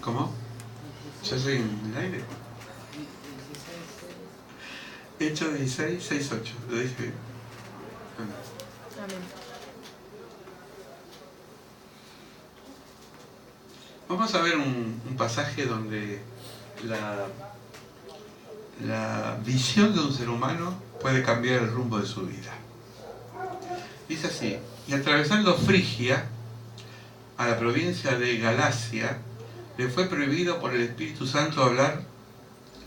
¿Cómo? ¿Ya estoy en el aire? Hechos 16, 6, 8. ¿Lo dije bien? Amén. Vamos a ver un pasaje donde la visión de un ser humano puede cambiar el rumbo de su vida. Dice así: y atravesando Frigia, a la provincia de Galacia, le fue prohibido por el Espíritu Santo hablar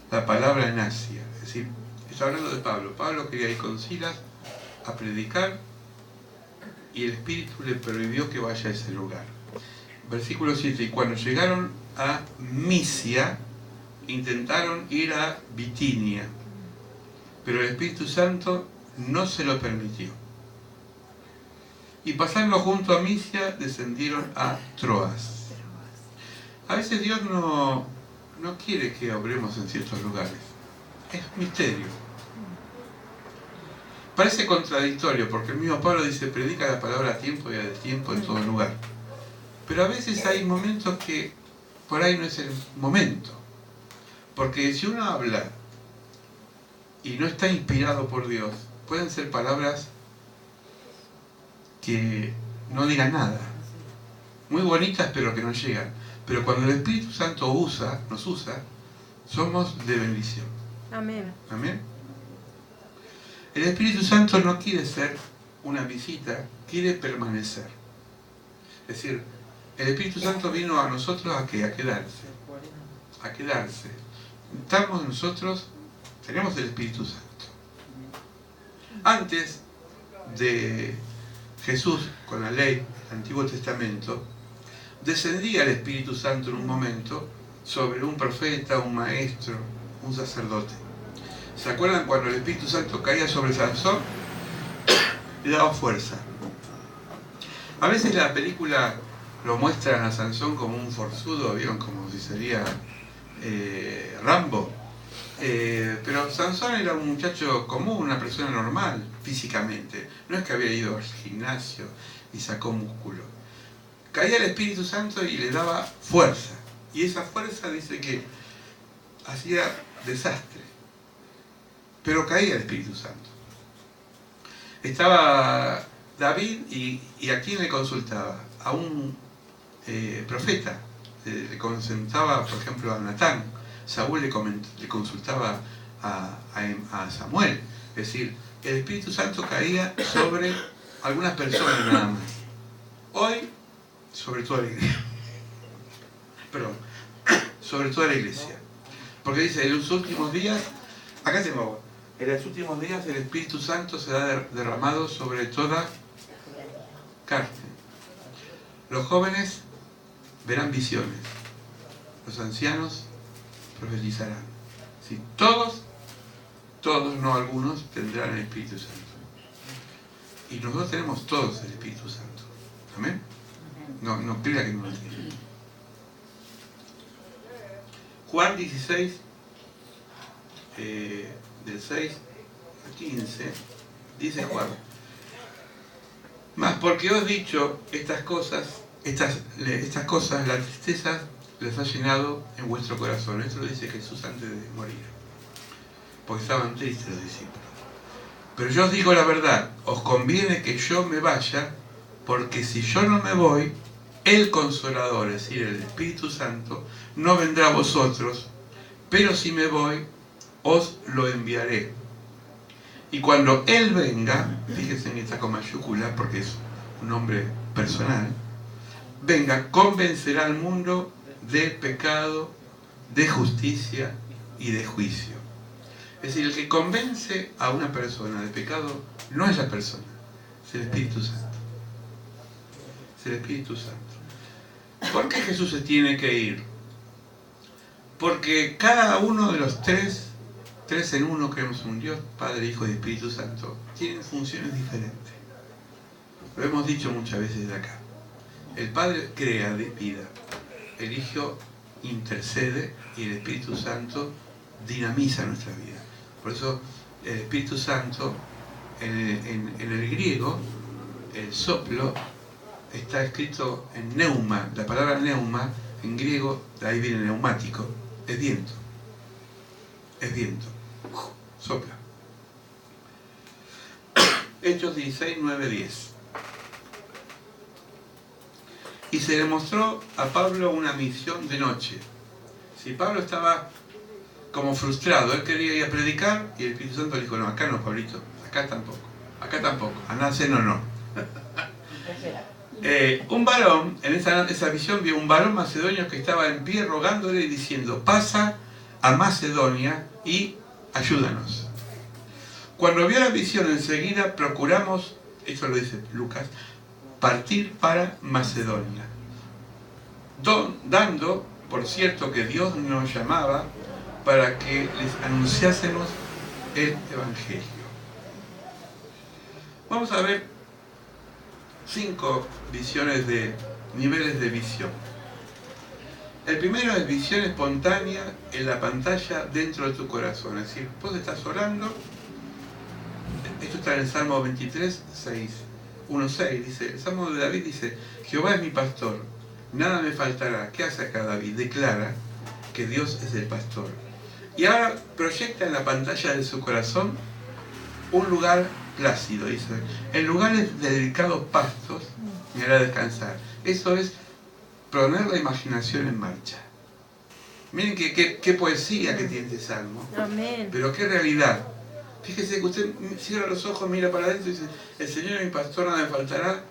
la palabra en Asia. Es decir, está hablando de Pablo. Pablo quería ir con Silas a predicar y el Espíritu le prohibió que vaya a ese lugar. Versículo 7: y cuando llegaron a Misia, intentaron ir a Bitinia, pero el Espíritu Santo no se lo permitió. Y pasando junto a Misia, descendieron a Troas. A veces Dios no quiere que obremos en ciertos lugares. Es un misterio. Parece contradictorio, porque el mismo Pablo dice: predica la palabra a tiempo y a destiempo en todo lugar. Pero a veces hay momentos que por ahí no es el momento. Porque si uno habla y no está inspirado por Dios, pueden ser palabras que no digan nada. Muy bonitas, pero que no llegan. Pero cuando el Espíritu Santo nos usa, somos de bendición. Amén. Amén. El Espíritu Santo no quiere ser una visita, quiere permanecer. Es decir, el Espíritu Santo vino a nosotros a quedarse. A quedarse. Estamos nosotros, tenemos el Espíritu Santo. Antes de Jesús, con la ley, el Antiguo Testamento, descendía el Espíritu Santo en un momento sobre un profeta, un maestro, un sacerdote. ¿Se acuerdan cuando el Espíritu Santo caía sobre Sansón? Le daba fuerza. A veces la película lo muestran a Sansón como un forzudo, ¿vieron? Como si sería Rambo. Pero Sansón era un muchacho común, una persona normal, físicamente. No es que había ido al gimnasio y sacó músculo. Caía el Espíritu Santo y le daba fuerza. Y esa fuerza dice que hacía desastre. Pero caía el Espíritu Santo. Estaba David y ¿a quién le consultaba? A un profeta. Le consultaba, por ejemplo, a Natán. Saúl le consultaba a Samuel. Es decir, el Espíritu Santo caía sobre algunas personas nada más. Hoy, sobre toda la iglesia. Perdón, sobre toda la iglesia. Porque dice, en los últimos días, acá tengo agua, en los últimos días el Espíritu Santo será derramado sobre toda carne. Los jóvenes verán visiones, los ancianos profetizarán. ¿Sí? Todos, no algunos, tendrán el Espíritu Santo. Y nosotros tenemos todos el Espíritu Santo. ¿Amén? No crea que no lo tiene. Juan 16, del 6 al 15, dice Juan: mas porque os he dicho estas cosas, la tristeza les ha llenado en vuestro corazón. Esto lo dice Jesús antes de morir, porque estaban tristes los discípulos. Pero yo os digo la verdad, os conviene que yo me vaya, porque si yo no me voy, el Consolador, es decir, el Espíritu Santo, no vendrá a vosotros, pero si me voy, os lo enviaré. Y cuando Él venga, fíjense en esta con mayúscula, porque es un nombre personal, venga, convencerá al mundo de pecado, de justicia y de juicio. Es decir, el que convence a una persona de pecado no es la persona, es el Espíritu Santo. Es el Espíritu Santo. ¿Por qué Jesús se tiene que ir? Porque cada uno de los tres en uno, creemos en un Dios, Padre, Hijo y Espíritu Santo, tienen funciones diferentes. Lo hemos dicho muchas veces de acá. El Padre crea de vida, el Hijo intercede y el Espíritu Santo dinamiza nuestra vida. Por eso el Espíritu Santo, en el griego, el soplo está escrito en neuma. La palabra neuma en griego, de ahí viene neumático, es viento. Es viento. Sopla. Hechos 16, 9, 10. Y se le mostró a Pablo una misión de noche. Si Pablo estaba como frustrado, él quería ir a predicar y el Espíritu Santo le dijo, no, acá no, Pablito, acá tampoco, a Naceno no. Un varón, en esa visión vio un varón macedonio que estaba en pie rogándole y diciendo, pasa a Macedonia y ayúdanos. Cuando vio la visión enseguida procuramos, esto lo dice Lucas, partir para Macedonia, dando por cierto que Dios nos llamaba para que les anunciásemos el Evangelio. Vamos a ver 5 visiones de niveles de visión. El primero es visión espontánea en la pantalla dentro de tu corazón. Es decir, vos estás orando. Esto está en el Salmo 23, 6. 1.6 dice, el Salmo de David dice, Jehová es mi pastor, nada me faltará. ¿Qué hace acá David? Declara que Dios es el pastor. Y ahora proyecta en la pantalla de su corazón un lugar plácido, dice, en lugares de delicados pastos me hará descansar. Eso es poner la imaginación en marcha. Miren qué poesía que tiene este salmo. Amén. Pero qué realidad. Fíjese que usted cierra los ojos, mira para adentro y dice, el Señor es mi pastor, nada me faltará.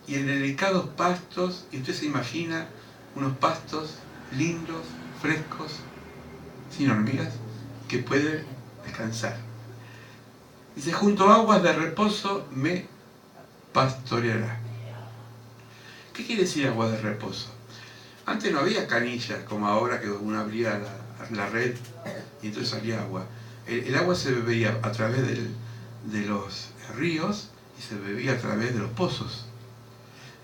Y en delicados pastos, y usted se imagina unos pastos lindos, frescos, sin hormigas, que pueden descansar. Dice, junto a aguas de reposo me pastoreará. ¿Qué quiere decir agua de reposo? Antes no había canillas, como ahora que uno abría la red y entonces salía agua. El agua se bebía a través de los ríos y se bebía a través de los pozos.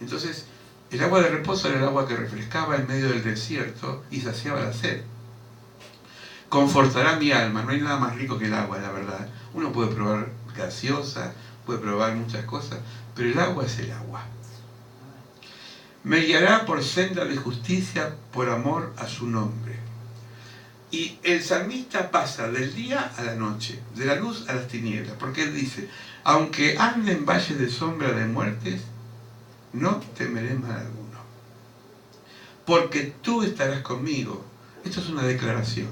Entonces, el agua de reposo era el agua que refrescaba en medio del desierto y saciaba la sed. Confortará mi alma, no hay nada más rico que el agua, la verdad. Uno puede probar gaseosa, puede probar muchas cosas, pero el agua es el agua. Me guiará por senda de justicia por amor a su nombre. Y el salmista pasa del día a la noche, de la luz a las tinieblas, porque él dice, aunque ande en valle de sombra de muertes, no temeré mal alguno, porque tú estarás conmigo. Esto es una declaración.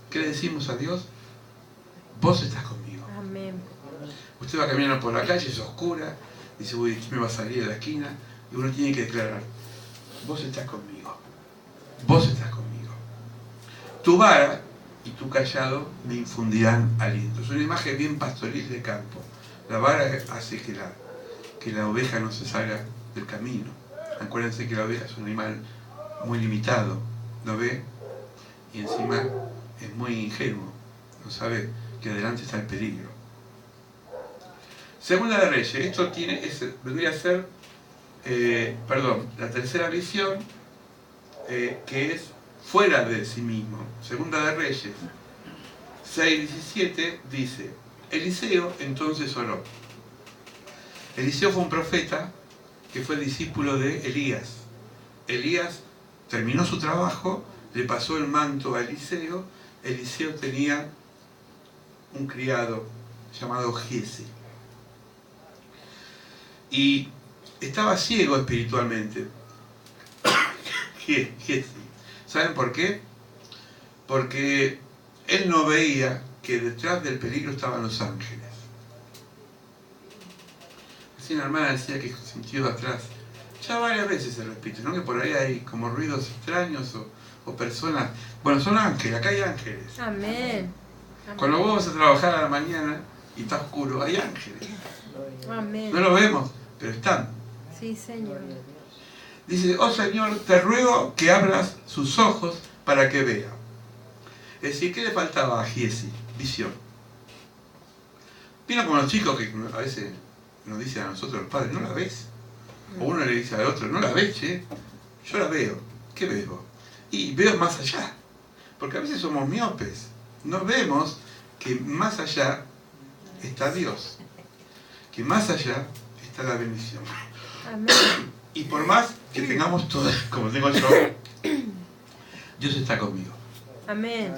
¿Qué le decimos a Dios? Vos estás conmigo. Amén. Usted va caminando por la calle, es oscura, dice, uy, ¿quién me va a salir de la esquina? Y uno tiene que declarar, vos estás conmigo, vos estás conmigo. Tu vara y tu callado me infundirán aliento. Es una imagen bien pastoril de campo. La vara hace que la oveja no se salga del camino. Acuérdense que la oveja es un animal muy limitado, lo ve y encima es muy ingenuo, no sabe que adelante está el peligro. Segunda de Reyes, esto vendría a ser la tercera visión, que es fuera de sí mismo. Segunda de Reyes 6:17 dice, Eliseo entonces oró. Eliseo fue un profeta que fue discípulo de Elías. Elías terminó su trabajo, le pasó el manto a Eliseo. Eliseo tenía un criado llamado Giesi. Y estaba ciego espiritualmente. Giesi. ¿Saben por qué? Porque él no veía que detrás del peligro estaban los ángeles. Así una hermana decía que sintió atrás. Ya varias veces se repite, ¿no? Que por ahí hay como ruidos extraños o personas. Bueno, son ángeles, acá hay ángeles. Amén. Cuando vos vas a trabajar a la mañana y está oscuro, hay ángeles. Amén. No los vemos, pero están. Sí, Señor. Dice, oh Señor, te ruego que abras sus ojos para que vea. Es decir, ¿qué le faltaba a Giesi? Visión. Vino como los chicos que a veces nos dicen a nosotros los padres, ¿no la ves? O uno le dice al otro, ¿no la ves, che? Yo la veo. ¿Qué ves vos? Y veo más allá. Porque a veces somos miopes. No vemos que más allá está Dios. Que más allá está la bendición. Amén. Y por más que tengamos todas, como tengo yo, Dios está conmigo. Amén.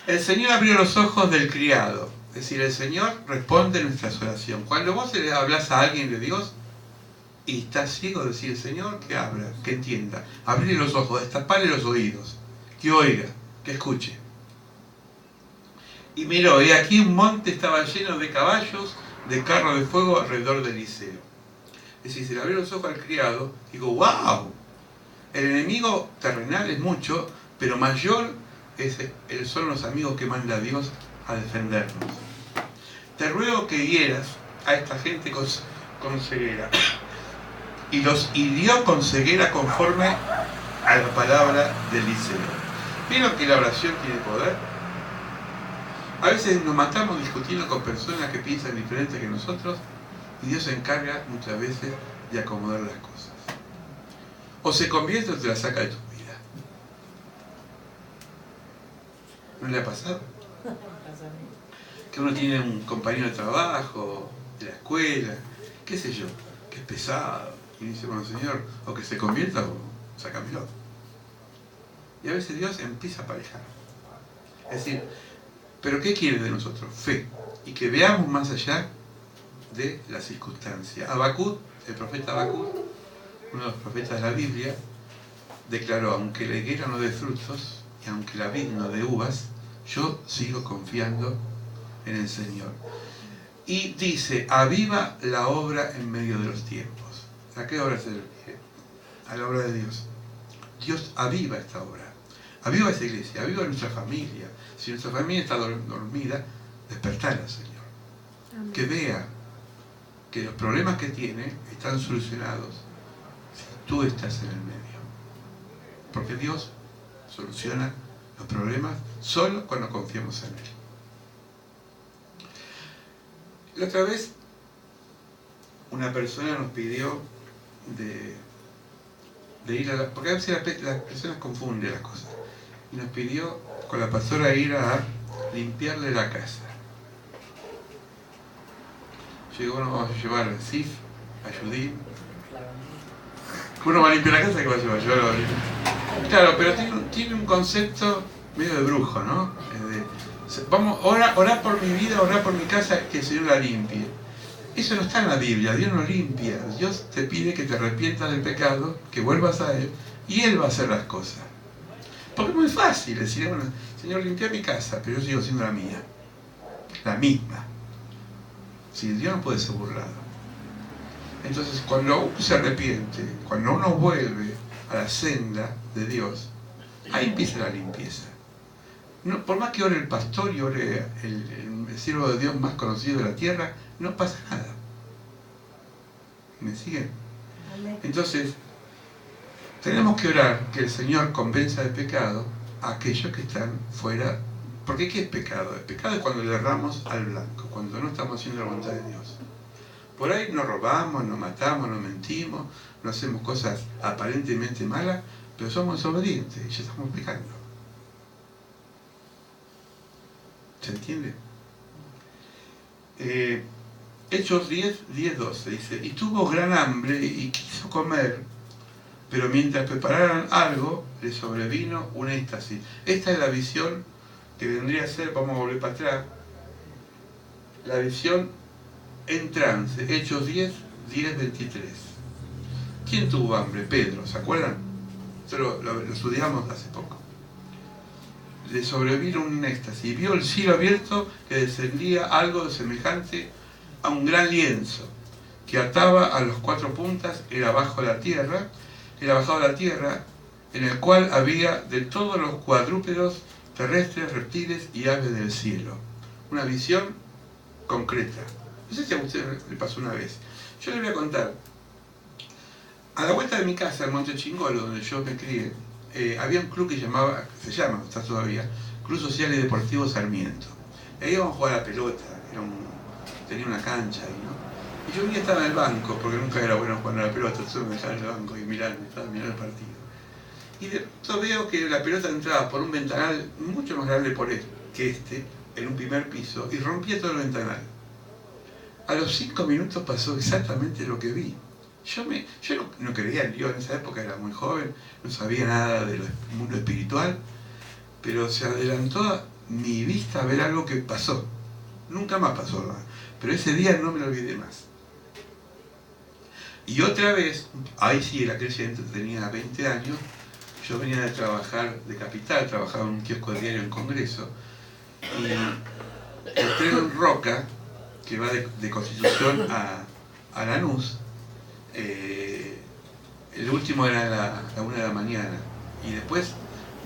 El Señor abrió los ojos del criado. Es decir, el Señor responde nuestras oraciones. Cuando vos le hablas a alguien de Dios y está ciego, decir el Señor que abra, que entienda. Abrirle los ojos, destaparle los oídos, que oiga, que escuche. Y miró, y aquí un monte estaba lleno de caballos, de carros de fuego alrededor de Eliseo. Es decir, se le abrió los ojos al criado, digo, ¡wow! El enemigo terrenal es mucho, pero mayor son los amigos que manda Dios a defendernos. Te ruego que hieras a esta gente con ceguera. Y los hirió con ceguera conforme a la palabra de Eliseo. ¿Vieron que la oración tiene poder? A veces nos matamos discutiendo con personas que piensan diferente que nosotros y Dios se encarga muchas veces de acomodar las cosas. O se convierte o te la saca de tu vida. ¿No le ha pasado? Que uno tiene un compañero de trabajo, de la escuela, qué sé yo, que es pesado, y dice, bueno, Señor, o que se convierta o sácamelo. Y a veces Dios empieza a aparejar. Es decir, ¿pero qué quiere de nosotros? Fe. Y que veamos más allá de la circunstancia. Habacuc, el profeta Habacuc, uno de los profetas de la Biblia, declaró, aunque la higuera no dé frutos y aunque la vid no dé uvas, yo sigo confiando en el Señor. Y dice, aviva la obra en medio de los tiempos. ¿A qué obra se refiere? A la obra de Dios. Dios aviva esta obra. Aviva esta iglesia, aviva nuestra familia. Si nuestra familia está dormida, despertala, Señor. Amén. Que vea que los problemas que tiene están solucionados si tú estás en el medio. Porque Dios soluciona los problemas solo cuando confiamos en Él. La otra vez, una persona nos pidió de ir a la... Porque a veces las personas confunden las cosas. Y nos pidió con la pastora ir a limpiarle la casa. Yo digo, bueno, vamos a llevar a Sif, a Judith. Uno va a limpiar la casa, ¿qué va a llevar? Llevarlo a limpiar. Claro, pero tiene un concepto medio de brujo, ¿no? Vamos, orar por mi vida, orar por mi casa, que el Señor la limpie. Eso no está en la Biblia, Dios no limpia. Dios te pide que te arrepientas del pecado, que vuelvas a Él, y Él va a hacer las cosas. Porque es muy fácil decir, bueno, Señor, limpia mi casa, pero yo sigo siendo la mía. La misma. Si Dios no puede ser burlado. Entonces, cuando uno se arrepiente, cuando uno vuelve a la senda de Dios, ahí empieza la limpieza. No, por más que ore el pastor y ore el siervo de Dios más conocido de la tierra, no pasa nada. ¿Me siguen? Entonces, tenemos que orar que el Señor convenza de pecado a aquellos que están fuera. Porque ¿qué es pecado? El pecado es cuando le erramos al blanco, cuando no estamos haciendo la voluntad de Dios. Por ahí no robamos, no matamos, no mentimos, no hacemos cosas aparentemente malas, pero somos desobedientes y ya estamos pecando. ¿Se entiende? Hechos 10:12 dice, y tuvo gran hambre y quiso comer, pero mientras prepararan algo, le sobrevino un éxtasis. Esta es la visión que vendría a ser, vamos a volver para atrás, la visión en trance, Hechos 10:23. ¿Quién tuvo hambre? Pedro, ¿se acuerdan? Esto lo estudiamos hace poco. Le sobrevino un éxtasis y vio el cielo abierto que descendía algo semejante a un gran lienzo que ataba a los cuatro puntas, era bajado de la tierra, en el cual había de todos los cuadrúpedos terrestres, reptiles y aves del cielo. Una visión concreta. No sé si a usted le pasó una vez. Yo le voy a contar. A la vuelta de mi casa, en Monte Chingolo, donde yo me crié, había un club que está todavía, Club Social y Deportivo Sarmiento. Y ahí íbamos a jugar a la pelota, tenía una cancha ahí, ¿no? Y yo un día estaba en el banco, porque nunca era bueno jugar a la pelota, entonces me dejaba en el banco y estaba mirando el partido. Y de pronto veo que la pelota entraba por un ventanal mucho más grande que este, en un primer piso, y rompía todo el ventanal. A los 5 minutos pasó exactamente lo que vi. Yo no creía en Dios en esa época, era muy joven, no sabía nada del mundo espiritual, pero se adelantó a mi vista a ver algo que pasó. Nunca más pasó nada, pero ese día no me lo olvidé más. Y otra vez, ahí sí era creyente, tenía 20 años, yo venía de trabajar de Capital, trabajaba en un kiosco diario en Congreso, y el tren Roca, que va de Constitución a Lanús, el último era a la 1 de la mañana, y después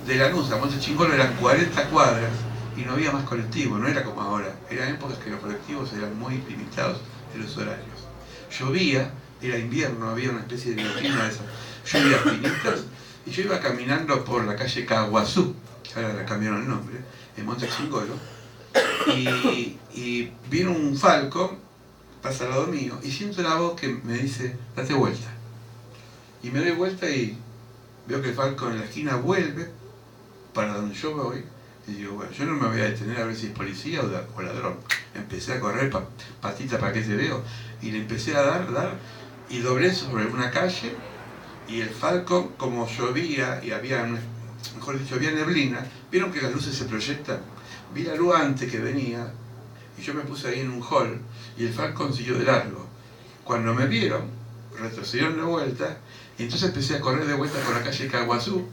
de Lanús a Monte Chingolo eran 40 cuadras y no había más colectivos, no era como ahora, eran épocas que los colectivos eran muy limitados en los horarios. Llovía, era invierno, había una especie de neblina de esas lluvias finitas, y yo iba caminando por la calle Caguazú, que ahora le cambiaron el nombre, en Monte Chingolo, y viene un falcon, pasa al lado mío, y siento una voz que me dice, date vuelta. Y me doy vuelta y veo que el falcon en la esquina vuelve para donde yo voy, y digo, bueno, yo no me voy a detener a ver si es policía o ladrón. Empecé a correr patita para que te veo, y le empecé a dar, y doblé sobre una calle, y el falcon, como llovía y había, mejor dicho, había neblina, vieron que las luces se proyectan, vi la luz antes que venía, y yo me puse ahí en un hall, y el falcon siguió de largo. Cuando me vieron, retrocedieron de vuelta, y entonces empecé a correr de vuelta por la calle Caguazú,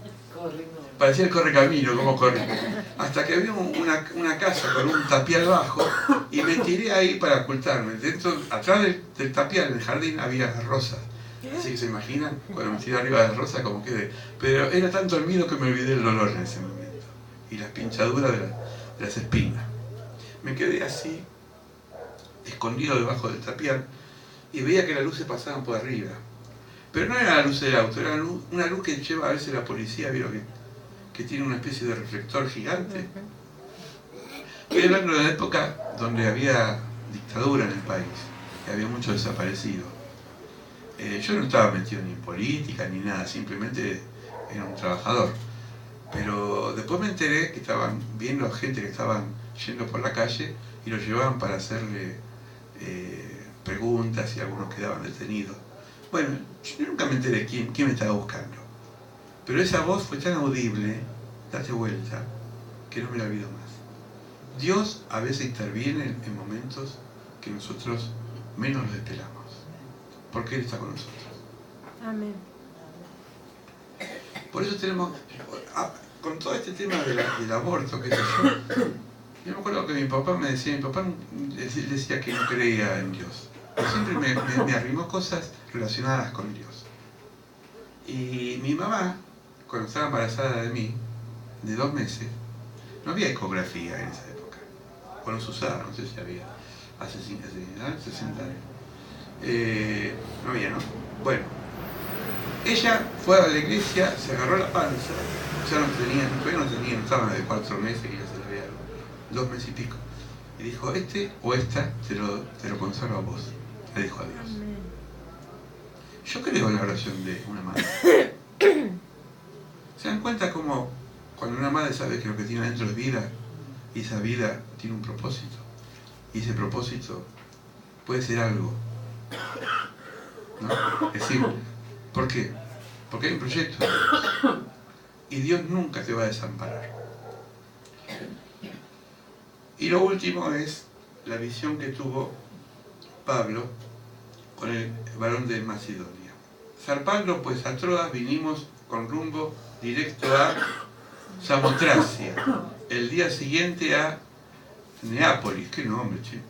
parecía el correcamino, como corría, hasta que vi una casa con un tapial bajo, y me tiré ahí para ocultarme. Atrás del tapial, en el jardín, había rosas. Así que se imaginan, cuando me tiré arriba de las rosas, como quedé. Pero era tanto el miedo que me olvidé el dolor en ese momento, y las pinchaduras de las espinas. Me quedé así, escondido debajo del tapial, y veía que las luces pasaban por arriba. Pero no era la luz del auto, era una luz que lleva a veces la policía, vieron que tiene una especie de reflector gigante. Estoy hablando de la época donde había dictadura en el país, que había muchos desaparecidos. Yo no estaba metido ni en política ni nada, simplemente era un trabajador. Pero después me enteré que estaban viendo a gente que estaban yendo por la calle y los llevaban para hacerle preguntas, y algunos quedaban detenidos. Bueno, yo nunca me enteré quién me estaba buscando. Pero esa voz fue tan audible, date vuelta, que no me la olvido más. Dios a veces interviene en momentos que nosotros menos lo esperamos, porque Él está con nosotros. Amén. Por eso tenemos, con todo este tema del aborto, qué sé yo me acuerdo que mi papá decía que no creía en Dios. Pero siempre me arrimó cosas relacionadas con Dios. Y mi mamá, cuando estaba embarazada de mí, de 2 meses, no había ecografía en esa época. O no se usaba, no sé si había, hace 60 años. No había, ¿no? Bueno, ella fue a la iglesia, se agarró la panza, ya todavía no tenía, estaba de 4 meses y ya se le había 2 meses y pico. Y dijo, este o esta te lo conservo a vos, le dijo a Dios. Amén. Yo creo en la oración de una madre. ¿Se dan cuenta cómo cuando una madre sabe que lo que tiene adentro es vida, y esa vida tiene un propósito, y ese propósito puede ser algo, ¿no? Es decir, ¿por qué? Porque hay un proyecto de Dios, y Dios nunca te va a desamparar. Y lo último es la visión que tuvo Pablo con el varón de Macedonia. Zarpando pues a Troas, vinimos con rumbo directo a Samotracia, el día siguiente a Neápolis, qué nombre, che,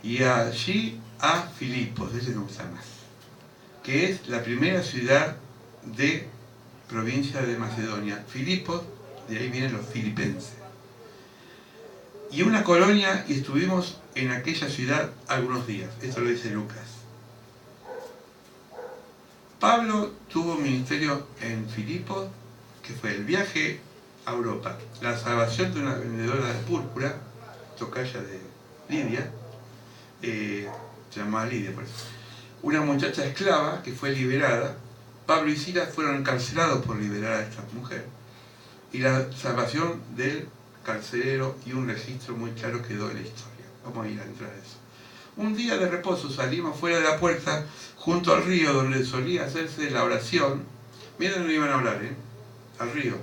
y allí a Filipos, ese no está más, que es la primera ciudad de provincia de Macedonia. Filipos, de ahí vienen los filipenses. Y una colonia, y estuvimos en aquella ciudad algunos días. Esto lo dice Lucas. Pablo tuvo un ministerio en Filipos, que fue el viaje a Europa, la salvación de una vendedora de púrpura, tocaya de Lidia, se llamaba Lidia por eso, una muchacha esclava que fue liberada. Pablo y Silas fueron encarcelados por liberar a esta mujer, y la salvación del carcelero, y un registro muy claro quedó en la historia. Vamos a ir a entrar a eso. Un día de reposo salimos fuera de la puerta, junto al río donde solía hacerse la oración. Miren dónde iban a orar, al río.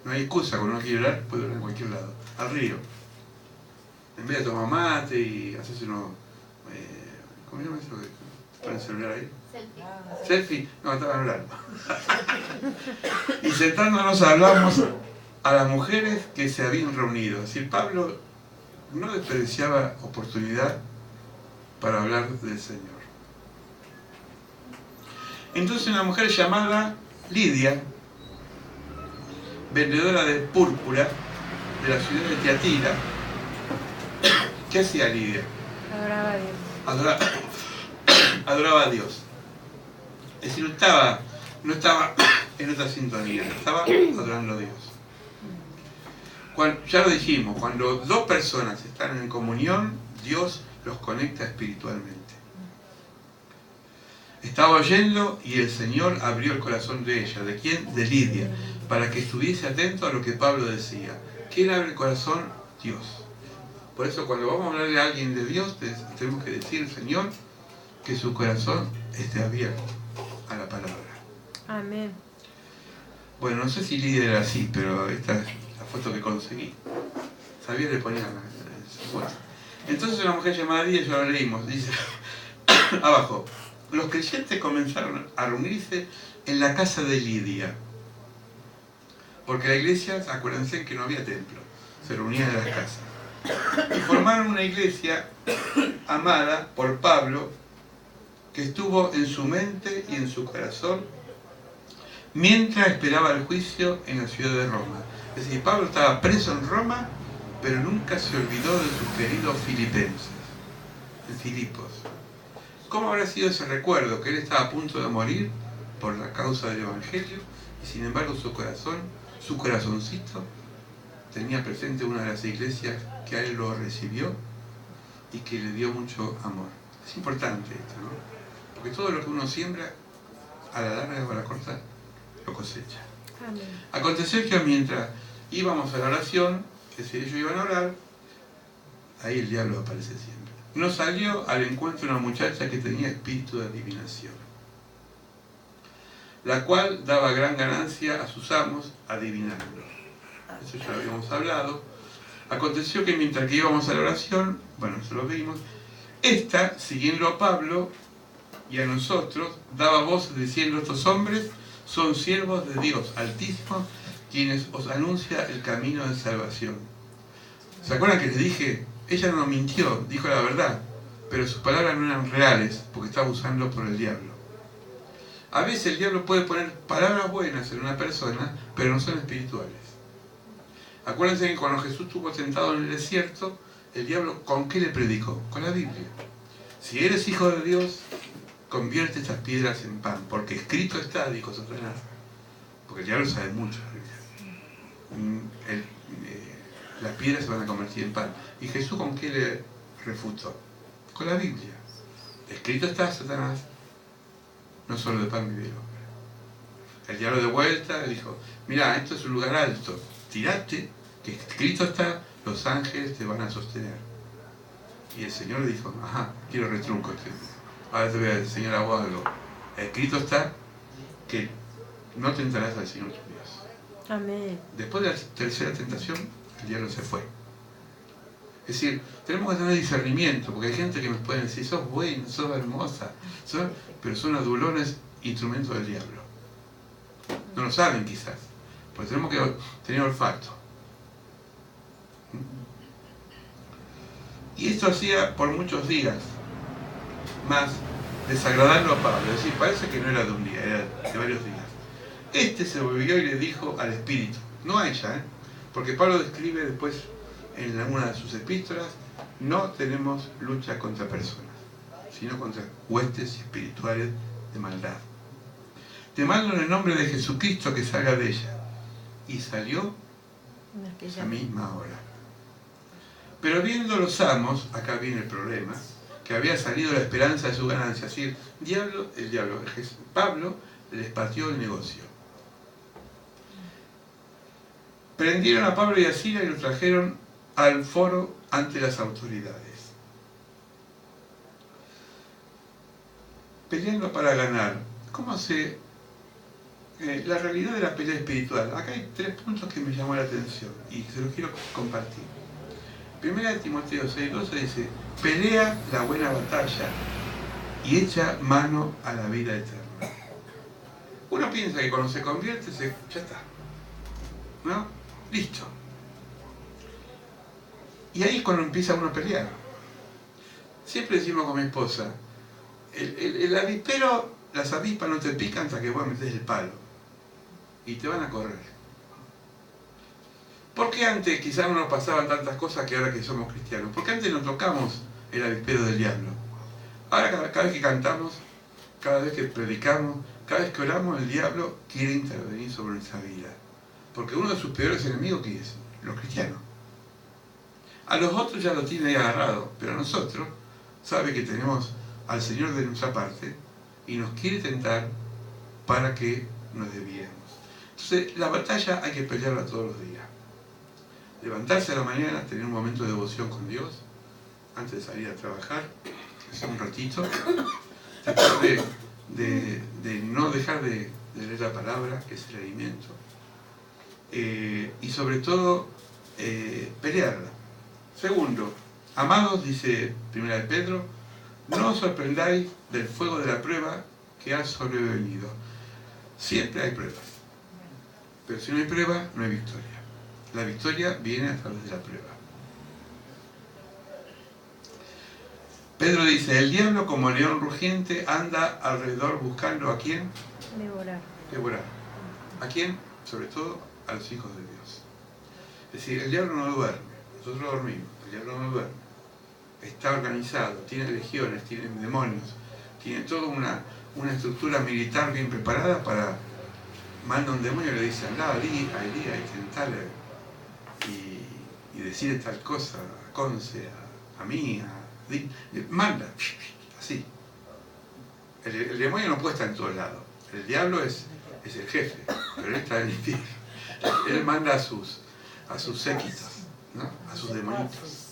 No hay excusa, cuando uno quiere orar, puede orar en cualquier lado. Al río. En vez de tomar mate y hacerse unos... ¿cómo se llama eso? ¿Para el celular ahí? Selfie. ¿Selfie? No, estaban orando. Y sentándonos hablamos a las mujeres que se habían reunido. Es decir, Pablo no desperdiciaba oportunidad para hablar del Señor. Entonces una mujer llamada Lidia, vendedora de púrpura de la ciudad de Tiatira, ¿qué hacía Lidia? Adoraba a Dios. Adoraba a Dios. Es decir, no estaba en otra sintonía, estaba adorando a Dios. Ya lo dijimos, cuando dos personas están en comunión, Dios los conecta espiritualmente. Estaba oyendo y el Señor abrió el corazón de ella. ¿De quién? De Lidia, para que estuviese atento a lo que Pablo decía. ¿Quién abre el corazón? Dios. Por eso cuando vamos a hablarle a alguien de Dios, tenemos que decir, Señor, que su corazón esté abierto a la palabra. Amén. Bueno, no sé si Lidia era así, pero esta es la foto que conseguí. Sabía le ponía su foto. Entonces una mujer llamada Lidia, ya lo leímos, dice abajo, los creyentes comenzaron a reunirse en la casa de Lidia. Porque la iglesia, acuérdense que no había templo, se reunían en las casas. Y formaron una iglesia amada por Pablo, que estuvo en su mente y en su corazón mientras esperaba el juicio en la ciudad de Roma. Es decir, Pablo estaba preso en Roma, pero nunca se olvidó de sus queridos filipenses, de Filipos. ¿Cómo habrá sido ese recuerdo? Que él estaba a punto de morir por la causa del Evangelio y sin embargo su corazón, su corazoncito, tenía presente una de las iglesias que a él lo recibió y que le dio mucho amor. Es importante esto, ¿no? Porque todo lo que uno siembra, a la larga o a la corta, lo cosecha. Amén. Aconteció que mientras íbamos a la oración, que si ellos iban a orar, ahí el diablo aparece siempre. Nos salió al encuentro una muchacha que tenía espíritu de adivinación, la cual daba gran ganancia a sus amos adivinando. Eso ya lo habíamos hablado. Aconteció que mientras que íbamos a la oración, bueno, eso lo vimos, esta, siguiendo a Pablo y a nosotros, daba voces diciendo, estos hombres son siervos de Dios Altísimo, quienes os anuncia el camino de salvación. ¿Se acuerdan que les dije? Ella no mintió, dijo la verdad, pero sus palabras no eran reales, porque estaba usando por el diablo. A veces el diablo puede poner palabras buenas en una persona, pero no son espirituales. Acuérdense que cuando Jesús estuvo tentado en el desierto, el diablo, ¿con qué le predicó? Con la Biblia. Si eres hijo de Dios, convierte estas piedras en pan, porque escrito está, dijo Satanás. Porque el diablo sabe mucho de la Biblia. Las piedras se van a convertir en pan. ¿Y Jesús con qué le refutó? Con la Biblia. Escrito está, Satanás, no solo de pan vive el hombre. El diablo de vuelta le dijo, mira, esto es un lugar alto, tirate, que escrito está, los ángeles te van a sostener. Y el Señor le dijo, ajá, quiero retruco. Ahora te voy a enseñar a vos algo. Escrito está que no tentarás al Señor tu Dios. Amén. Después de la tercera tentación, el diablo se fue. Es decir, tenemos que tener discernimiento, porque hay gente que nos puede decir, sos buena, sos hermosa, pero son adulones, instrumentos del diablo. No lo saben quizás, porque tenemos que tener olfato. Y esto hacía por muchos días, más desagradando a Pablo. Es decir, parece que no era de un día, era de varios días. Este se volvió y le dijo al Espíritu, no a ella, porque Pablo describe después en una de sus epístolas, no tenemos lucha contra personas, sino contra huestes espirituales de maldad. Te mando en el nombre de Jesucristo que salga de ella. Y salió esa misma hora. Pero viendo los amos, acá viene el problema, que había salido la esperanza de su ganancia, es decir, Pablo les pateó el negocio. Prendieron a Pablo y a Silas y los trajeron al foro ante las autoridades. peleando para ganar. ¿Cómo se...? La realidad de la pelea espiritual. Acá hay 3 puntos que me llamó la atención y se los quiero compartir. Primera de Timoteo 6:12 dice, pelea la buena batalla y echa mano a la vida eterna. Uno piensa que cuando se convierte, ya está, ¿no? Listo. Y ahí es cuando empieza uno a pelear. Siempre decimos con mi esposa, el avispero, las avispas no te pican hasta que vos metés el palo. Y te van a correr. ¿Por qué antes quizás no nos pasaban tantas cosas que ahora que somos cristianos? Porque antes no tocamos el avispero del diablo. Ahora cada vez que cantamos, cada vez que predicamos, cada vez que oramos, el diablo quiere intervenir sobre nuestra vida. Porque uno de sus peores enemigos, ¿qué es? Los cristianos. A los otros ya lo tiene ahí agarrado, pero a nosotros sabe que tenemos al Señor de nuestra parte y nos quiere tentar para que nos desviemos. Entonces, la batalla hay que pelearla todos los días. Levantarse a la mañana, tener un momento de devoción con Dios, antes de salir a trabajar, hacer un ratito, tratar de no dejar de leer la palabra, que es el alimento, y sobre todo, pelearla. Segundo, amados, dice 1 de Pedro, no os sorprendáis del fuego de la prueba que ha sobrevenido. Siempre hay pruebas. Pero si no hay prueba, no hay victoria. La victoria viene a través de la prueba. Pedro dice, el diablo como león rugiente anda alrededor buscando ¿a quién? Devorar. ¿A quién? Sobre todo a los hijos de Dios. Es decir, el diablo no duerme, nosotros dormimos, el diablo no duerme. Está organizado, tiene legiones, tiene demonios, tiene toda una estructura militar bien preparada para... Manda un demonio y le dice, andá, Elías, hay que tentarle y decirle tal cosa a Conce, a mí, manda, así. El demonio no puede estar en todos lados. El diablo es el jefe, pero él está en el infierno. Él manda a sus séquitos, ¿no? A sus demonitos.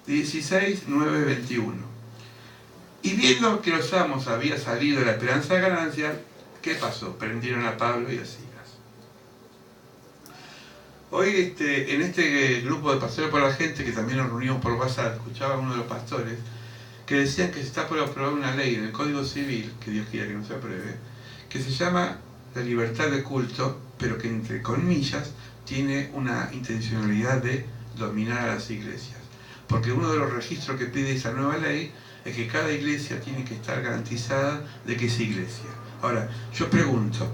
16, 9, 21. Y viendo que los amos había salido de la esperanza de ganancia, ¿qué pasó? Prendieron a Pablo y a Silas. Hoy en este grupo de Pastores por la Gente, que también nos reunimos por WhatsApp, escuchaba a uno de los pastores que decían que se está por aprobar una ley en el Código Civil, que Dios quiera que no se apruebe, que se llama la libertad de culto, pero que entre comillas tiene una intencionalidad de dominar a las iglesias. Porque uno de los registros que pide esa nueva ley es que cada iglesia tiene que estar garantizada de que es iglesia. Ahora, yo pregunto,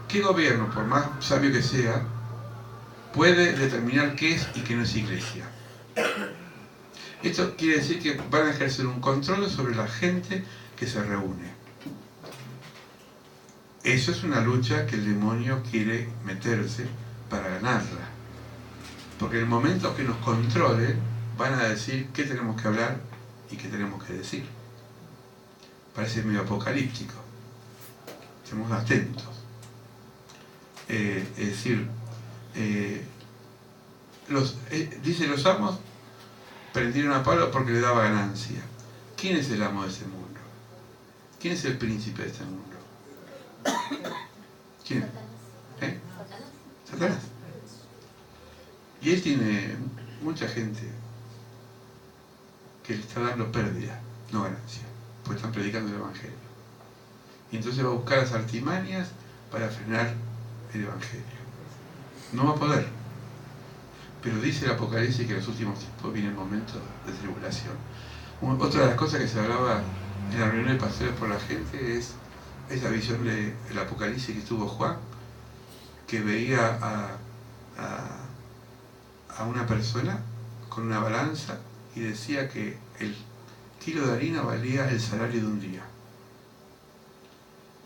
¿qué gobierno, por más sabio que sea, puede determinar qué es y qué no es iglesia? Esto quiere decir que van a ejercer un control sobre la gente que se reúne. Eso es una lucha que el demonio quiere meterse para ganarla. Porque en el momento que nos controle, van a decir qué tenemos que hablar y qué tenemos que decir. Parece medio apocalíptico. Estemos atentos. Es decir, dice los amos prendieron a Pablo porque le daba ganancia. ¿Quién es el amo de ese mundo? ¿Quién es el príncipe de este mundo? ¿Quién? Satanás. Y él tiene mucha gente que le está dando pérdida, no ganancia, porque están predicando el Evangelio. Y entonces va a buscar las artimañas para frenar el Evangelio. No va a poder. Pero dice el Apocalipsis que en los últimos tiempos viene el momento de tribulación. Otra de las cosas que se hablaba en la reunión de Pastores por la Gente es esa visión del Apocalipsis que tuvo Juan, que veía a una persona con una balanza y decía que el kilo de harina valía el salario de un día.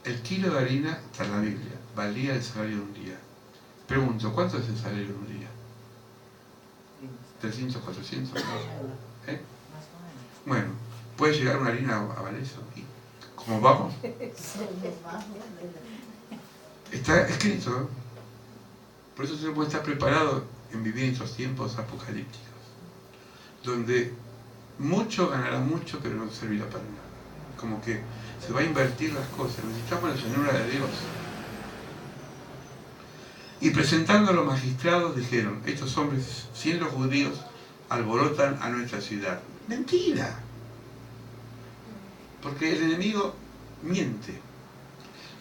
El kilo de harina, está en la Biblia, valía el salario de un día. Pregunto, ¿cuánto es el salario de un día? 300, 400. Bueno, puede llegar una harina a valer eso. ¿Y cómo vamos? Está escrito, ¿no? Por eso se puede estar preparado en vivir en estos tiempos apocalípticos, donde mucho ganará mucho, pero no servirá para nada. como que se va a invertir las cosas. Necesitamos la llanura de Dios. Y presentando a los magistrados dijeron, estos hombres, siendo judíos, alborotan a nuestra ciudad. ¡Mentira! Porque el enemigo miente.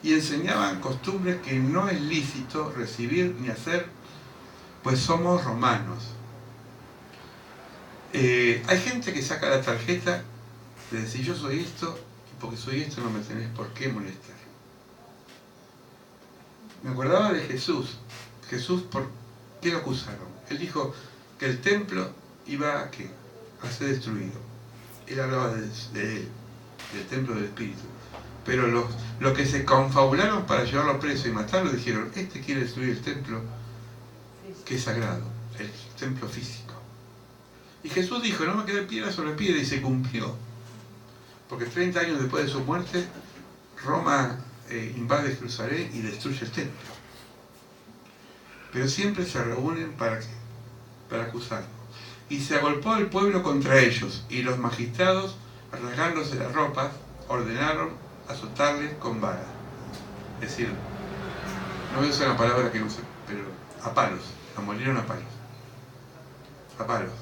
Y enseñaban costumbres que no es lícito recibir ni hacer, pues somos romanos. Hay gente que saca la tarjeta de decir yo soy esto, y porque soy esto no me tenés por qué molestar. Me acordaba de Jesús. Jesús, ¿por qué lo acusaron? Él dijo que el templo iba a ser destruido. Él hablaba de él, del templo del Espíritu. Pero los que se confabularon para llevarlo preso y matarlo dijeron, este quiere destruir el templo que es sagrado, el templo físico. Y Jesús dijo, no me quede piedra sobre piedra, y se cumplió. Porque 30 años después de su muerte, Roma invade Jerusalén y destruye el templo. Pero siempre se reúnen ¿para qué? Para acusarlo. Y se agolpó el pueblo contra ellos, y los magistrados, rasgándose las ropas, ordenaron azotarles con vara. Es decir, no voy a usar la palabra que uso, pero a palos, lo molieron a palos. A palos.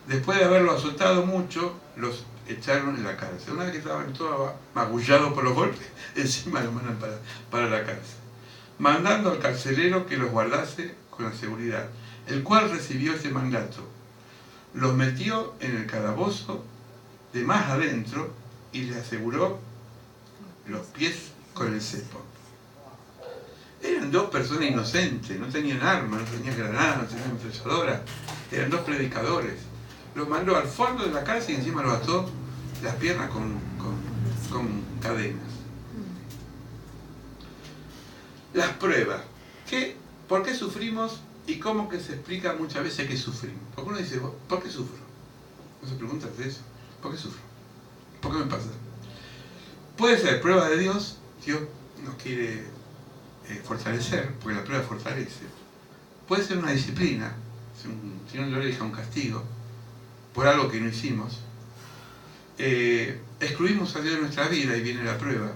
Después de haberlo azotado mucho, los echaron en la cárcel. Una vez que estaban todos magullados por los golpes, encima los mandan para la cárcel, mandando al carcelero que los guardase con la seguridad, el cual recibió este mandato. Los metió en el calabozo de más adentro y les aseguró los pies con el cepo. Eran dos personas inocentes, no tenían armas, no tenían granadas, no tenían ametralladoras, eran dos predicadores. Los mandó al fondo de la cárcel y encima los ató las piernas con cadenas. Las pruebas. ¿Por qué sufrimos y cómo que se explica muchas veces que sufrimos? Porque uno dice, ¿por qué sufro? ¿No se pregunta de eso? ¿Por qué sufro? ¿Por qué me pasa? Puede ser prueba de Dios. Dios nos quiere fortalecer, porque la prueba fortalece. Puede ser una disciplina, si no le deja un castigo, por algo que no hicimos. Excluimos a Dios de nuestra vida y viene la prueba.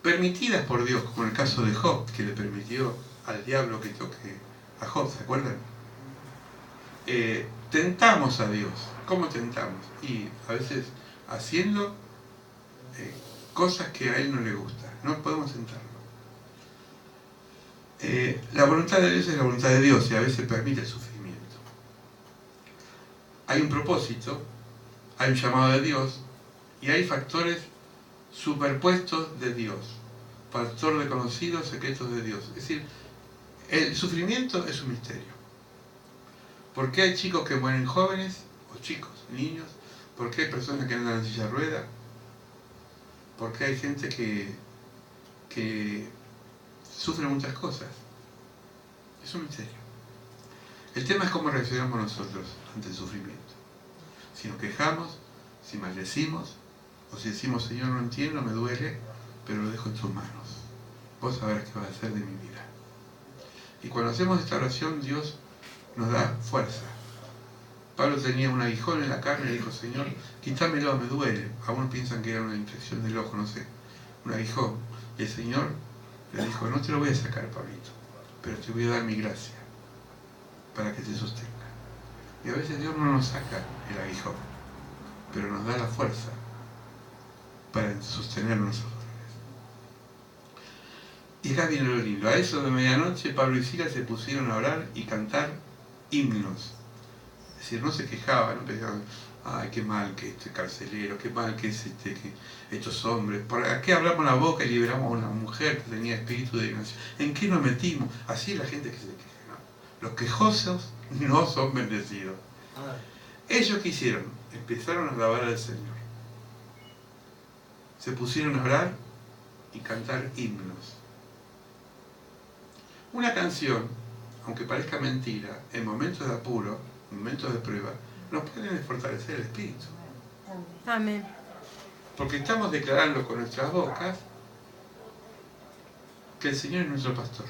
Permitidas por Dios, como en el caso de Job, que le permitió al diablo que toque a Job, ¿se acuerdan? Tentamos a Dios. ¿Cómo tentamos? Y a veces haciendo cosas que a Él no le gustan. No podemos tentarlo. La voluntad de Dios es la voluntad de Dios y a veces permite el sufrimiento. Hay un propósito, hay un llamado de Dios y hay factores superpuestos de Dios, factor de conocidos secretos de Dios. Es decir, el sufrimiento es un misterio. ¿Por qué hay chicos que mueren jóvenes, o chicos, niños? ¿Por qué hay personas que andan en silla de ruedas? ¿Por qué hay gente que sufre muchas cosas? Es un misterio. El tema es cómo reaccionamos nosotros ante el sufrimiento. Si nos quejamos, si maldecimos, o si decimos, Señor, no entiendo, me duele, pero lo dejo en tus manos. Vos sabrás qué vas a hacer de mi vida. Y cuando hacemos esta oración, Dios nos da fuerza. Pablo tenía un aguijón en la carne y dijo, Señor, quítamelo, me duele. Algunos piensan que era una infección del ojo, no sé, un aguijón. Y el Señor le dijo, no te lo voy a sacar, Pablito, pero te voy a dar mi gracia para que te sostenga. Y a veces Dios no nos saca el aguijón, pero nos da la fuerza para sostenernos nosotros. Y acá viene lo lindo. A eso de medianoche, Pablo y Silas se pusieron a orar y cantar himnos. Es decir, no se quejaban, no pensaban, ay, qué mal que este carcelero, qué mal que es que estos hombres. ¿Por qué hablamos la boca y liberamos a una mujer que tenía espíritu de ignorancia? ¿En qué nos metimos? Así es la gente que se queja, ¿no? Los quejosos no son bendecidos. Ellos ¿qué hicieron? Empezaron a alabar al Señor. Se pusieron a orar y cantar himnos. Una canción, aunque parezca mentira, en momentos de apuro, en momentos de prueba, nos pueden fortalecer el espíritu. Amén. Porque estamos declarando con nuestras bocas que el Señor es nuestro pastor.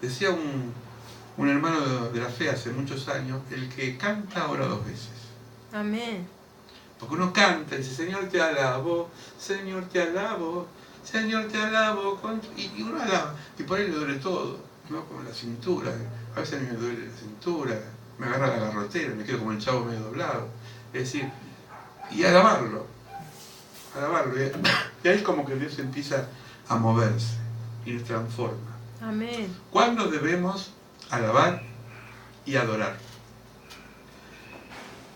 Decía un hermano de la fe hace muchos años, el que canta ora 2 veces. Amén. Porque uno canta y dice, Señor te alabo, Señor te alabo, Señor te alabo, y uno alaba, y por ahí le duele todo, ¿no? Como la cintura, a veces a mí me duele la cintura, me agarra la garrotera, me quedo como el chavo medio doblado. Es decir, y alabarlo, y ahí es como que Dios empieza a moverse y nos transforma. Amén. ¿Cuándo debemos alabar y adorar?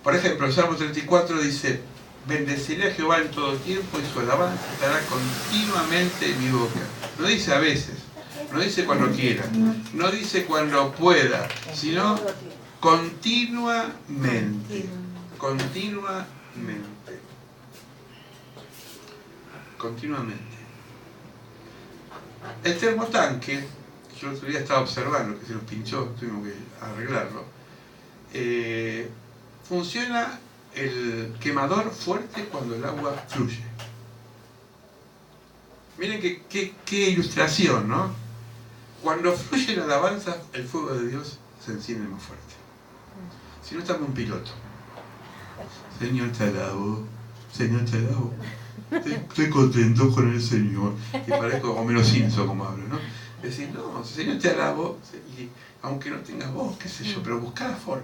Por ejemplo, el Salmo 34 dice, bendeciré a Jehová en todo tiempo y su alabanza estará continuamente en mi boca. No dice a veces, no dice cuando quiera, no dice cuando pueda, sino continuamente. Continuamente. El termotanque, yo el otro día estaba observando que se nos pinchó, tuvimos que arreglarlo. Funciona el quemador fuerte cuando el agua fluye. Miren qué ilustración, ¿no? Cuando fluye la alabanza, el fuego de Dios se enciende más fuerte. Si no, estamos un piloto. Señor te alabo, Señor te alabo. Estoy contento con el Señor. Y parezco como Homero Simpson como hablo, ¿no? Es decir, no, Señor te alabo, y aunque no tengas voz, qué sé yo, pero busca la forma.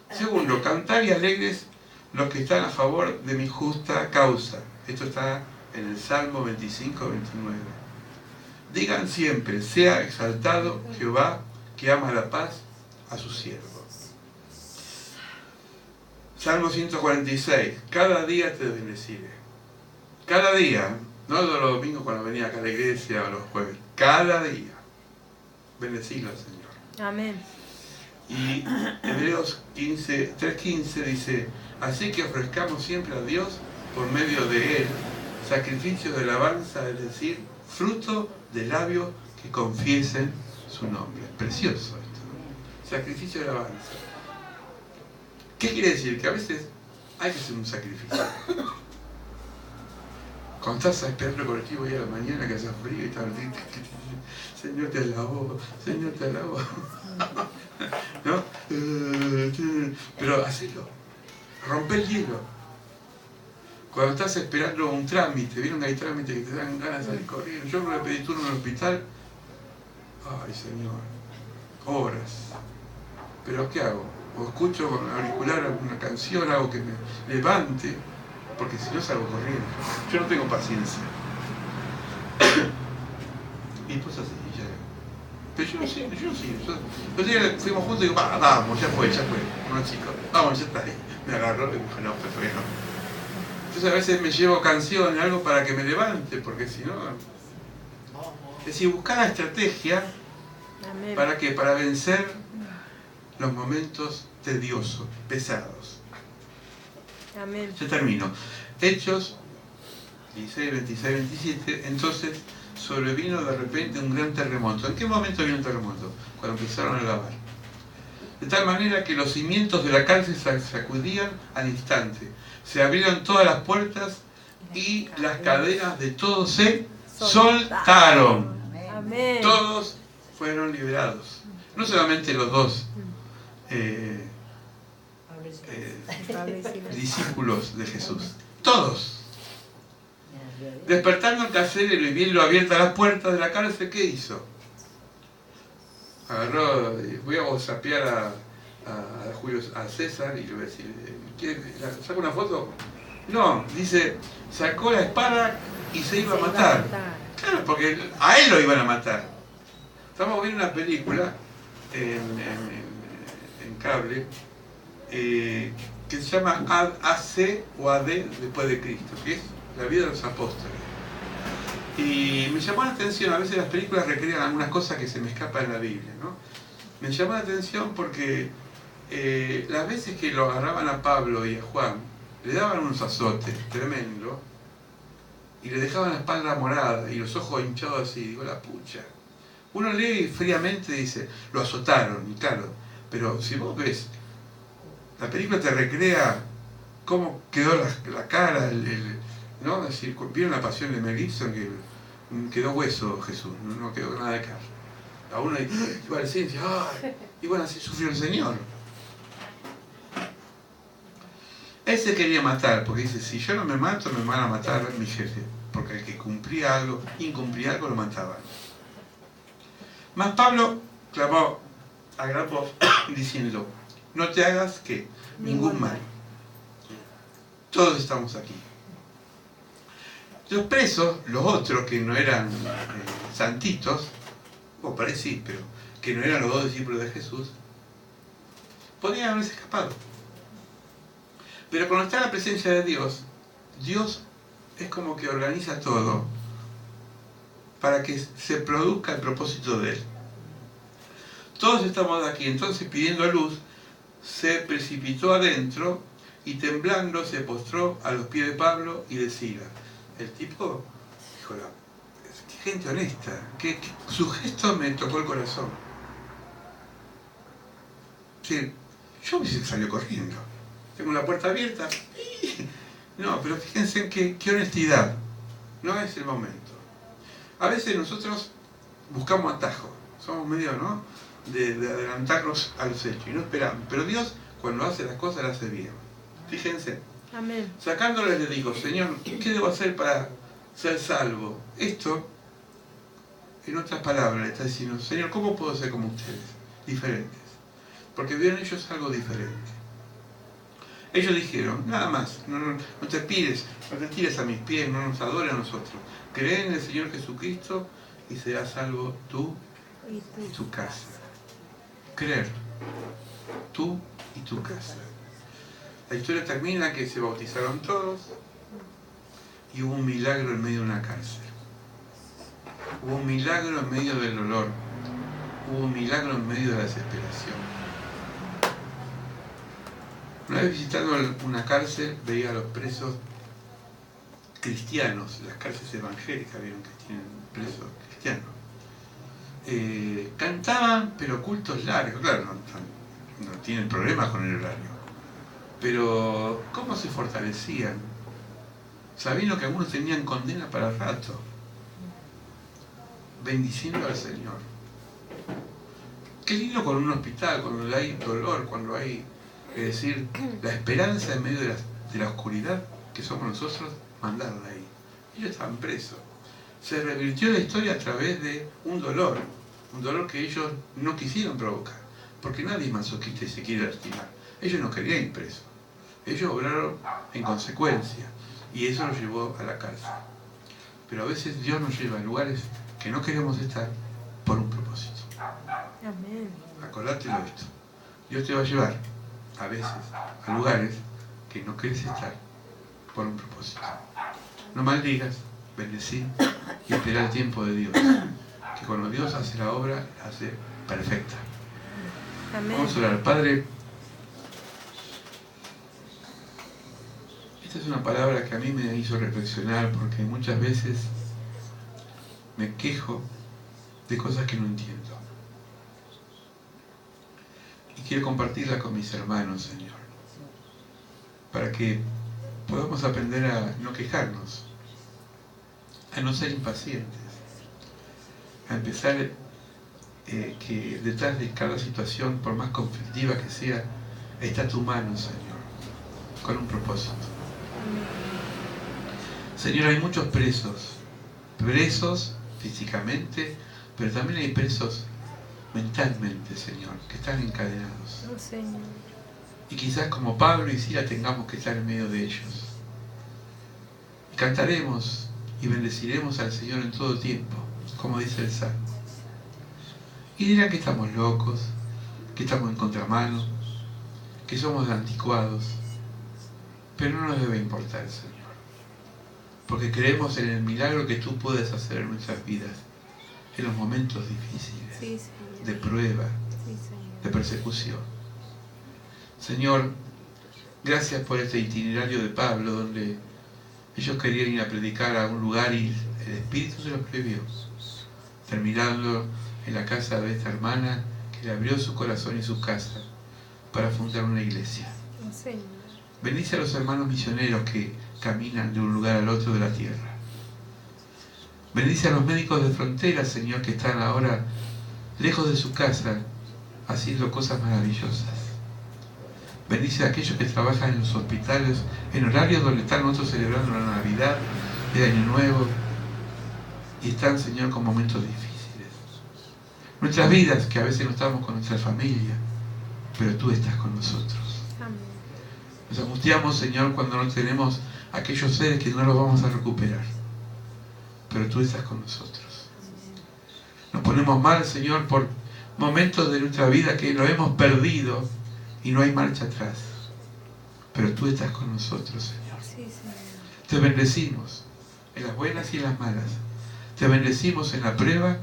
Segundo, cantar y alegres los que están a favor de mi justa causa. Esto está en el Salmo 25, 29. Digan siempre, sea exaltado Jehová, que ama la paz a sus siervos. Salmo 146, cada día te bendeciré. Cada día, no todos los domingos cuando venía acá a la iglesia o los jueves, cada día. Bendecilo al Señor. Amén. Y Hebreos 3:15 dice, así que ofrezcamos siempre a Dios por medio de Él sacrificios de alabanza, es decir, fruto de labios que confiesen su nombre. Es precioso esto, ¿no? Sacrificio de alabanza. ¿Qué quiere decir? Que a veces hay que hacer un sacrificio. Cuando estás esperando el colectivo ahí a la mañana que hace frío y estás Señor te alabo, Señor te alabo. ¿No? Pero hacelo. Rompe el hielo. Cuando estás esperando un trámite, ¿vieron que hay trámites que te dan ganas de salir corriendo? Yo me pedí turno en el hospital. Ay, Señor. Horas. ¿Pero qué hago? O escucho con el auricular alguna canción, algo que me levante, porque si no salgo corriendo. Yo no tengo paciencia. Y pues así, ya. Pero yo no sé. Los días fuimos juntos y digo, vamos, ya fue. No, chicos, vamos, ya está ahí. Me agarró y me dijo, no, pero todavía no. Entonces a veces me llevo canciones, algo para que me levante, porque si no... Es decir, buscar la estrategia. Amén. ¿Para qué? Para vencer los momentos tediosos, pesados. Amén. Ya termino. Hechos 16, 26, 27. Entonces sobrevino de repente un gran terremoto. ¿En qué momento vino un terremoto? Cuando empezaron a lavar. De tal manera que los cimientos de la cárcel se sacudían al instante. Se abrieron todas las puertas y las cadenas de todos se soltaron. Amén. Todos fueron liberados. No solamente los dos discípulos de Jesús. Todos. Despertando el carcelero y viendo abiertas las puertas de la cárcel, ¿qué hizo? Agarró, voy a whatsappear a César y le voy a decir, ¿saca una foto? No, dice, sacó la espada y se iba a matar. Claro, porque a él lo iban a matar. Estamos viendo una película en cable que se llama AC o AD después de Cristo, que es la vida de los apóstoles. Y me llamó la atención, a veces las películas recrean algunas cosas que se me escapan en la Biblia, ¿no? Me llamó la atención porque las veces que lo agarraban a Pablo y a Juan, le daban unos azotes tremendos y le dejaban la espalda morada y los ojos hinchados así, digo, la pucha. Uno lee y fríamente dice, lo azotaron, y claro, pero si vos ves, la película te recrea cómo quedó la cara, ¿no? Es decir, vieron la pasión de Mel Gibson que quedó hueso Jesús, no quedó nada de carne. A uno iba al cine y dice, ¡ay! Y bueno, así sufrió el Señor. Él se quería matar, porque dice, si yo no me mato, me van a matar mi jefe. Porque el que cumplía algo, incumplía algo, lo mataban. Mas Pablo clamó a gran voz diciendo, no te hagas ¿qué? Ningún mal. Todos estamos aquí. Los presos, los otros que no eran santitos, o parece pero que no eran los 2 discípulos de Jesús, podían haberse escapado. Pero cuando está en la presencia de Dios, Dios es como que organiza todo para que se produzca el propósito de Él. Todos estamos aquí, entonces pidiendo luz, se precipitó adentro y temblando se postró a los pies de Pablo y de Silas. El tipo, híjole, qué gente honesta, que su gesto me tocó el corazón. Sí, yo hubiese salido corriendo. Tengo la puerta abierta. No, pero fíjense en qué honestidad. No es el momento. A veces nosotros buscamos atajos. Somos medio, ¿no? De adelantarnos a los hechos y no esperamos. Pero Dios, cuando hace las cosas, las hace bien. Fíjense. Amén. Sacándoles le digo, Señor, ¿qué debo hacer para ser salvo? Esto, en otras palabras, le está diciendo, Señor, ¿cómo puedo ser como ustedes? Diferentes. Porque vieron ellos algo diferente. Ellos dijeron, nada más, no te tires a mis pies, no nos adores a nosotros. Cree en el Señor Jesucristo y serás salvo tú y tu casa. Creer, tú y tu casa. La historia termina que se bautizaron todos y hubo un milagro en medio de una cárcel. Hubo un milagro en medio del dolor. Hubo un milagro en medio de la desesperación. Una vez visitando una cárcel, veía a los presos cristianos, las cárceles evangélicas, vieron que tienen presos cristianos. Cantaban, pero cultos largos, claro, no tienen problemas con el horario. Pero, ¿cómo se fortalecían? Sabiendo que algunos tenían condena para rato, bendiciendo al Señor. Qué lindo con un hospital, cuando hay dolor, cuando hay, es decir, la esperanza en medio de la oscuridad, que somos nosotros, mandarla ahí. Ellos estaban presos. Se revirtió la historia a través de un dolor que ellos no quisieron provocar, porque nadie es masoquista y se quiere lastimar. Ellos no querían ir presos. Ellos obraron en consecuencia, y eso los llevó a la cárcel. Pero a veces Dios nos lleva a lugares que no queremos estar por un propósito. Amén. Acordátelo esto. Dios te va a llevar a veces a lugares que no quieres estar por un propósito. No maldigas, bendecí y espera el tiempo de Dios. Que cuando Dios hace la obra, la hace perfecta. Amén. Vamos a orar. Padre, esta es una palabra que a mí me hizo reflexionar, porque muchas veces me quejo de cosas que no entiendo. Y quiero compartirla con mis hermanos, Señor, para que podamos aprender a no quejarnos, a no ser impacientes, a empezar que detrás de cada situación, por más conflictiva que sea, está tu mano, Señor, con un propósito. Señor, hay muchos presos físicamente, pero también hay presos mentalmente, Señor, que están encadenados. Oh, Señor. Y quizás como Pablo y Silas tengamos que estar en medio de ellos. Y cantaremos y bendeciremos al Señor en todo tiempo, como dice el Salmo. Y dirán que estamos locos, que estamos en contramano, que somos anticuados, pero no nos debe importar, Señor, porque creemos en el milagro que tú puedes hacer en nuestras vidas, en los momentos difíciles, Sí, Señor. de prueba, Sí, Señor. de persecución. Señor, gracias por este itinerario de Pablo, donde ellos querían ir a predicar a un lugar y el Espíritu se los prohibió, terminando en la casa de esta hermana que le abrió su corazón y su casa para fundar una iglesia. Oh, Señor. Bendice a los hermanos misioneros que caminan de un lugar al otro de la tierra. Bendice a los médicos de frontera, Señor, que están ahora lejos de su casa haciendo cosas maravillosas. Bendice a aquellos que trabajan en los hospitales, en horarios donde están nosotros celebrando la Navidad, el Año Nuevo, y están, Señor, con momentos difíciles. Nuestras vidas, que a veces no estamos con nuestra familia, pero tú estás con nosotros. Amén. Nos angustiamos, Señor, cuando no tenemos aquellos seres que no los vamos a recuperar, pero tú estás con nosotros. Nos ponemos mal, Señor, por momentos de nuestra vida que lo hemos perdido y no hay marcha atrás, pero tú estás con nosotros, Señor. Sí, Señor. Te bendecimos en las buenas y en las malas. Te bendecimos en la prueba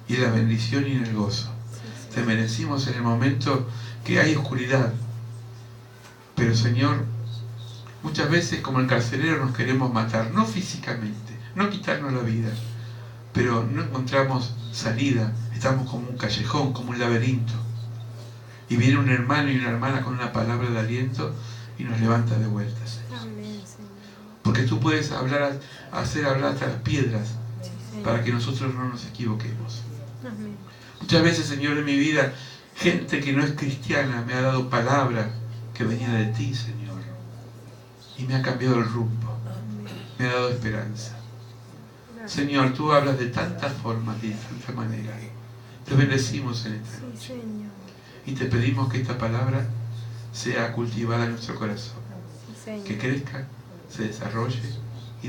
y en la bendición y en el gozo. Sí, Te bendecimos en el momento que hay oscuridad. Pero, Señor, muchas veces como el carcelero nos queremos matar, no físicamente, no quitarnos la vida, pero no encontramos salida. Estamos como un callejón, como un laberinto. Y viene un hermano y una hermana con una palabra de aliento y nos levanta de vuelta, Señor. Amén, Señor. Porque tú puedes hacer hablar hasta las piedras Sí, Señor. para que nosotros no nos equivoquemos. Amén. Muchas veces, Señor, en mi vida, gente que no es cristiana me ha dado palabra que venía de ti, Señor. Y me ha cambiado el rumbo. Amén. Me ha dado esperanza. Gracias. Señor, tú hablas de tantas formas y de tanta manera. Te bendecimos en esta Sí, noche. Señor. Y te pedimos que esta palabra sea cultivada en nuestro corazón. Sí, Señor. Que crezca, se desarrolle y